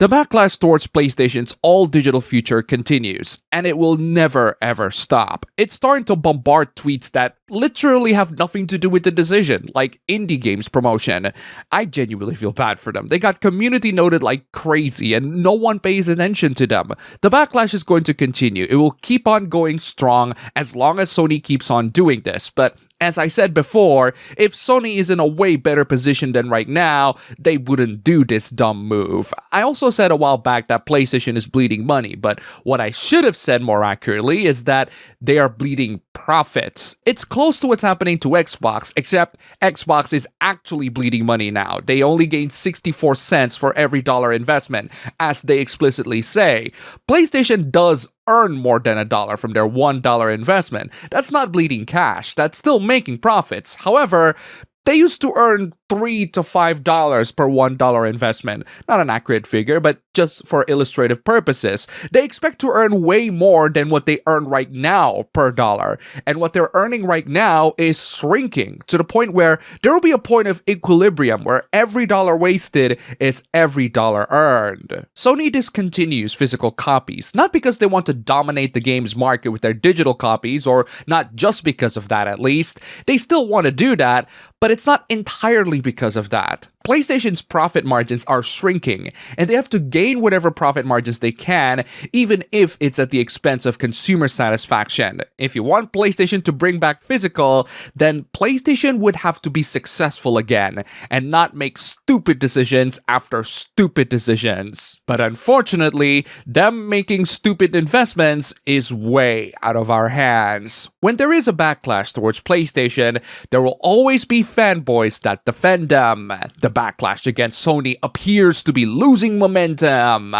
The backlash towards PlayStation's all-digital future continues, and it will never ever stop. It's starting to bombard tweets that literally have nothing to do with the decision, like indie games promotion. I genuinely feel bad for them. They got community noted like crazy, and no one pays attention to them. The backlash is going to continue. It will keep on going strong as long as Sony keeps on doing this, but as I said before, if Sony is in a way better position than right now, they wouldn't do this dumb move. I also said a while back that PlayStation is bleeding money, but what I should have said more accurately is that they are bleeding profits. It's close to what's happening to Xbox, except Xbox is actually bleeding money now. They only gain 64 cents for every dollar investment, as they explicitly say. PlayStation does earn more than $1 from their $1 investment. That's not bleeding cash, that's still making profits. However, they used to earn $3 to $5 per $1 investment. Not an accurate figure, but just for illustrative purposes. They expect to earn way more than what they earn right now per dollar. And what they're earning right now is shrinking to the point where there will be a point of equilibrium where every dollar wasted is every dollar earned. Sony discontinues physical copies, not because they want to dominate the games market with their digital copies, or not just because of that at least. They still want to do that, but it's not entirely because of that. PlayStation's profit margins are shrinking, and they have to gain whatever profit margins they can, even if it's at the expense of consumer satisfaction. If you want PlayStation to bring back physical, then PlayStation would have to be successful again, and not make stupid decisions after stupid decisions. But unfortunately, them making stupid investments is way out of our hands. When there is a backlash towards PlayStation, there will always be fanboys that defend them. The backlash against Sony appears to be losing momentum.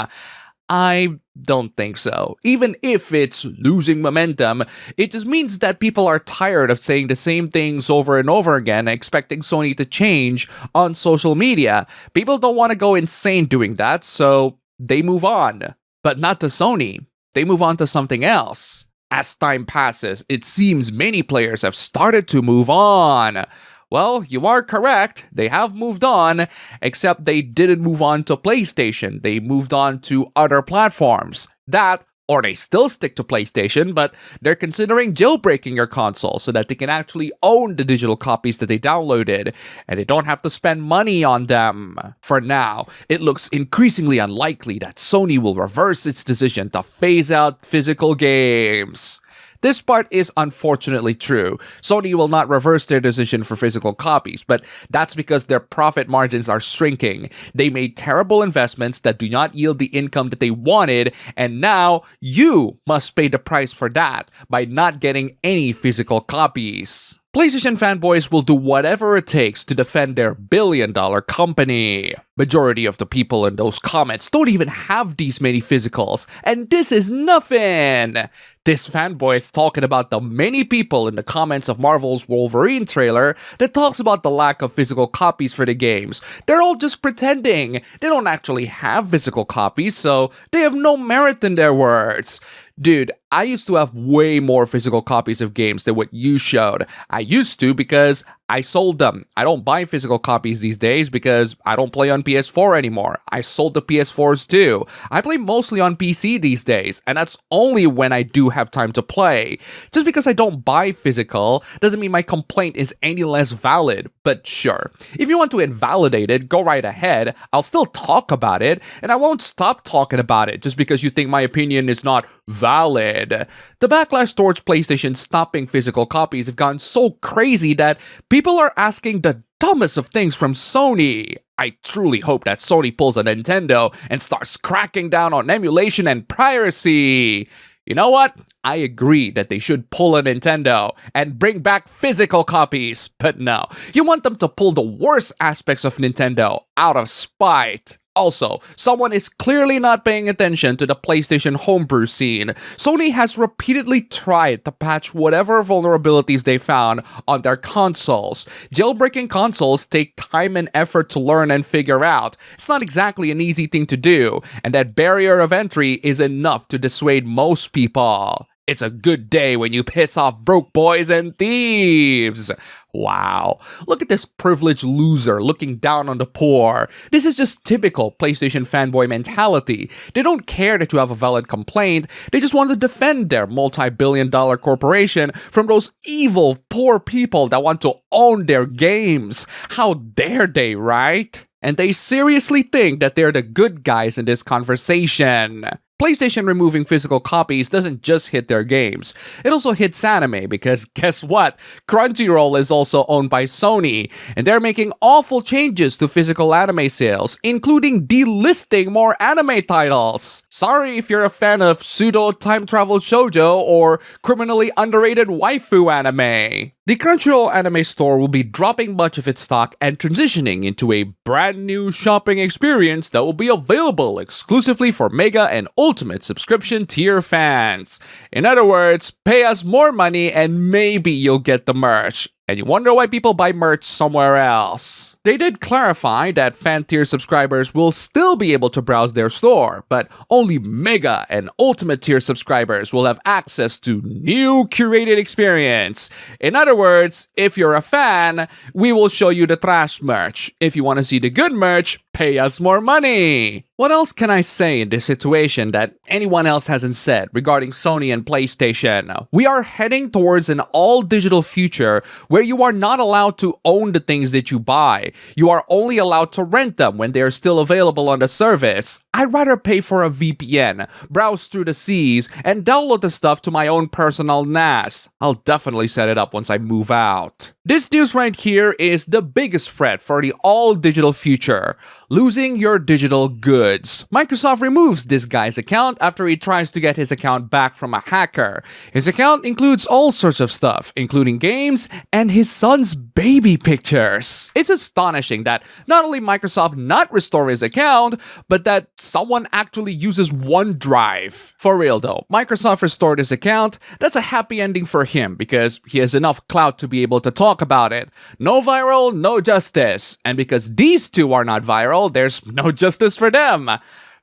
I don't think so. Even if it's losing momentum, it just means that people are tired of saying the same things over and over again, expecting Sony to change on social media. People don't want to go insane doing that, so they move on. But not to Sony. They move on to something else. As time passes, it seems many players have started to move on. Well, you are correct, they have moved on, except they didn't move on to PlayStation, they moved on to other platforms. That, or they still stick to PlayStation, but they're considering jailbreaking your console so that they can actually own the digital copies that they downloaded, and they don't have to spend money on them. For now, it looks increasingly unlikely that Sony will reverse its decision to phase out physical games. This part is unfortunately true. Sony will not reverse their decision for physical copies, but that's because their profit margins are shrinking. They made terrible investments that do not yield the income that they wanted, and now you must pay the price for that by not getting any physical copies. PlayStation fanboys will do whatever it takes to defend their billion-dollar company. Majority of the people in those comments don't even have these many physicals, and this is nothing! This fanboy is talking about the many people in the comments of Marvel's Wolverine trailer that talks about the lack of physical copies for the games. They're all just pretending. They don't actually have physical copies, so they have no merit in their words. Dude, I used to have way more physical copies of games than what you showed. I used to because I sold them. I don't buy physical copies these days because I don't play on PS4 anymore. I sold the PS4s too. I play mostly on PC these days, and that's only when I do have time to play. Just because I don't buy physical doesn't mean my complaint is any less valid, but sure. If you want to invalidate it, go right ahead. I'll still talk about it, and I won't stop talking about it just because you think my opinion is not valid. The backlash towards PlayStation stopping physical copies have gone so crazy that people are asking the dumbest of things from Sony. I truly hope that Sony pulls a Nintendo and starts cracking down on emulation and piracy. You know what? I agree that they should pull a Nintendo and bring back physical copies, but no. You want them to pull the worst aspects of Nintendo out of spite. Also, someone is clearly not paying attention to the PlayStation homebrew scene. Sony has repeatedly tried to patch whatever vulnerabilities they found on their consoles. Jailbreaking consoles take time and effort to learn and figure out. It's not exactly an easy thing to do, and that barrier of entry is enough to dissuade most people. It's a good day when you piss off broke boys and thieves. Wow, look at this privileged loser looking down on the poor. This is just typical PlayStation fanboy mentality. They don't care that you have a valid complaint, they just want to defend their multi-billion-dollar corporation from those evil, poor people that want to own their games. How dare they, right? And they seriously think that they're the good guys in this conversation. PlayStation removing physical copies doesn't just hit their games, it also hits anime because guess what? Crunchyroll is also owned by Sony, and they're making awful changes to physical anime sales, including delisting more anime titles. Sorry if you're a fan of pseudo time travel shoujo or criminally underrated waifu anime. The Crunchyroll anime store will be dropping much of its stock and transitioning into a brand new shopping experience that will be available exclusively for Mega and Ultimate subscription tier fans. In other words, pay us more money and maybe you'll get the merch. And you wonder why people buy merch somewhere else. They did clarify that fan tier subscribers will still be able to browse their store, but only Mega and Ultimate tier subscribers will have access to new curated experience. In other words, if you're a fan, we will show you the trash merch. If you want to see the good merch, pay us more money. What else can I say in this situation that anyone else hasn't said regarding Sony and PlayStation? We are heading towards an all-digital future where you are not allowed to own the things that you buy. You are only allowed to rent them when they are still available on the service. I'd rather pay for a VPN, browse through the seas, and download the stuff to my own personal NAS. I'll definitely set it up once I move out. This news right here is the biggest threat for the all-digital future. Losing your digital goods. Microsoft removes this guy's account after he tries to get his account back from a hacker. His account includes all sorts of stuff, including games and his son's baby pictures. It's astonishing that not only Microsoft not restore his account, but that someone actually uses OneDrive. For real though, Microsoft restored his account. That's a happy ending for him because he has enough clout to be able to talk about it. No viral, no justice. And because these two are not viral, there's no justice for them.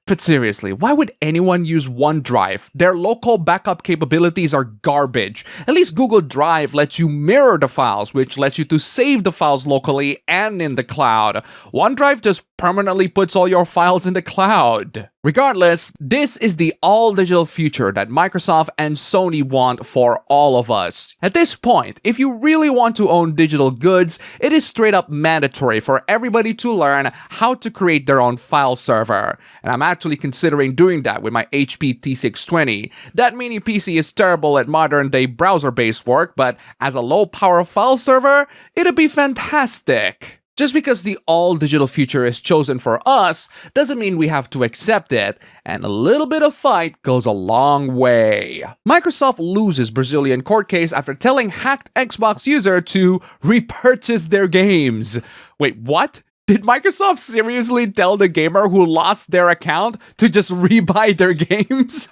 But seriously, why would anyone use OneDrive? Their local backup capabilities are garbage. At least Google Drive lets you mirror the files, which lets you to save the files locally and in the cloud. OneDrive just permanently puts all your files in the cloud. Regardless, this is the all-digital future that Microsoft and Sony want for all of us. At this point, if you really want to own digital goods, it is straight up mandatory for everybody to learn how to create their own file server. And I'm actually considering doing that with my HP T620. That mini PC is terrible at modern-day browser-based work, but as a low-power file server, it'd be fantastic. Just because the all-digital future is chosen for us doesn't mean we have to accept it, and a little bit of fight goes a long way. Microsoft loses Brazilian court case after telling hacked Xbox user to repurchase their games. Wait, what? Did Microsoft seriously tell the gamer who lost their account to just rebuy their games?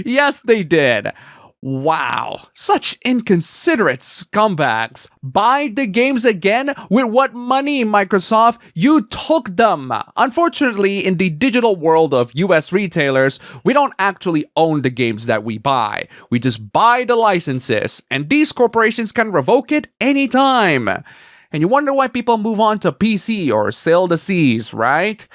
Yes, they did. Wow, such inconsiderate scumbags. Buy the games again? With what money, Microsoft? You took them. Unfortunately, in the digital world of US retailers, we don't actually own the games that we buy. We just buy the licenses, and these corporations can revoke it anytime. And you wonder why people move on to PC or sail the seas, right?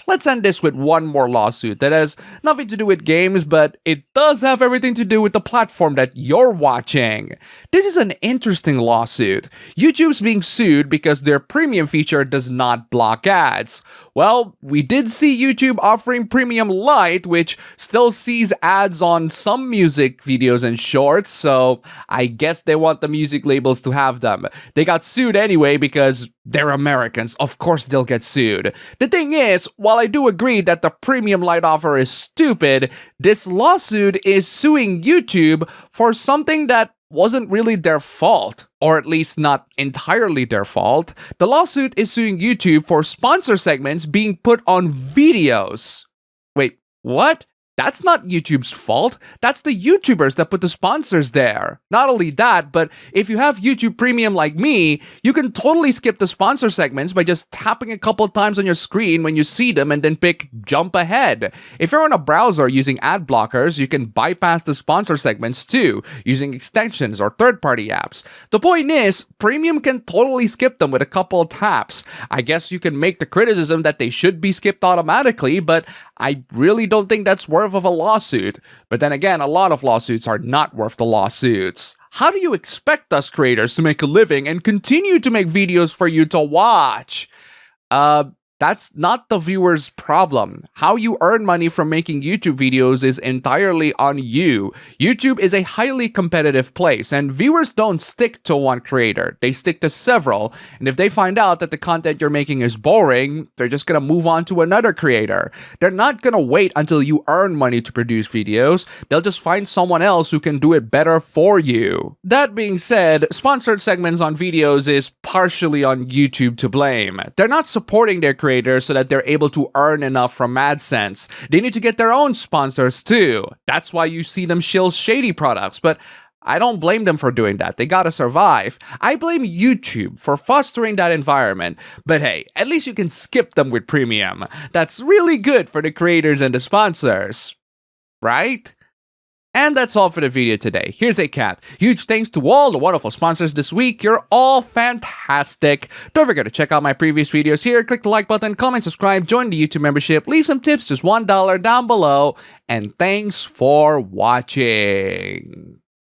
Let's end this with one more lawsuit that has nothing to do with games, but it does have everything to do with the platform that you're watching. This is an interesting lawsuit. YouTube's being sued because their premium feature does not block ads. Well, we did see YouTube offering Premium Lite, which still sees ads on some music videos and shorts, so I guess they want the music labels to have them. They got sued anyway because they're Americans. Of course they'll get sued. The thing is, while I do agree that the Premium Lite offer is stupid, this lawsuit is suing YouTube for something that wasn't really their fault, or at least not entirely their fault. The lawsuit is suing YouTube for sponsor segments being put on videos. Wait, what? That's not YouTube's fault. That's the YouTubers that put the sponsors there. Not only that, but if you have YouTube Premium like me, you can totally skip the sponsor segments by just tapping a couple times on your screen when you see them and then pick jump ahead. If you're on a browser using ad blockers, you can bypass the sponsor segments too, using extensions or third-party apps. The point is, Premium can totally skip them with a couple of taps. I guess you can make the criticism that they should be skipped automatically, but I really don't think that's worth of a lawsuit. But then again, a lot of lawsuits are not worth the lawsuits. How do you expect us creators to make a living and continue to make videos for you to watch? That's not the viewer's problem. How you earn money from making YouTube videos is entirely on you. YouTube is a highly competitive place, and viewers don't stick to one creator. They stick to several, and if they find out that the content you're making is boring, they're just gonna move on to another creator. They're not gonna wait until you earn money to produce videos. They'll just find someone else who can do it better for you. That being said, sponsored segments on videos is partially on YouTube to blame. They're not supporting their creators so that they're able to earn enough from AdSense. They need to get their own sponsors too. That's why you see them shill shady products, but I don't blame them for doing that. They gotta survive. I blame YouTube for fostering that environment. But hey, at least you can skip them with Premium. That's really good for the creators and the sponsors. Right? And that's all for the video today. Here's a cat. Huge thanks to all the wonderful sponsors this week. You're all fantastic. Don't forget to check out my previous videos here. Click the like button, comment, subscribe, join the YouTube membership, leave some tips, just $1 down below. And thanks for watching.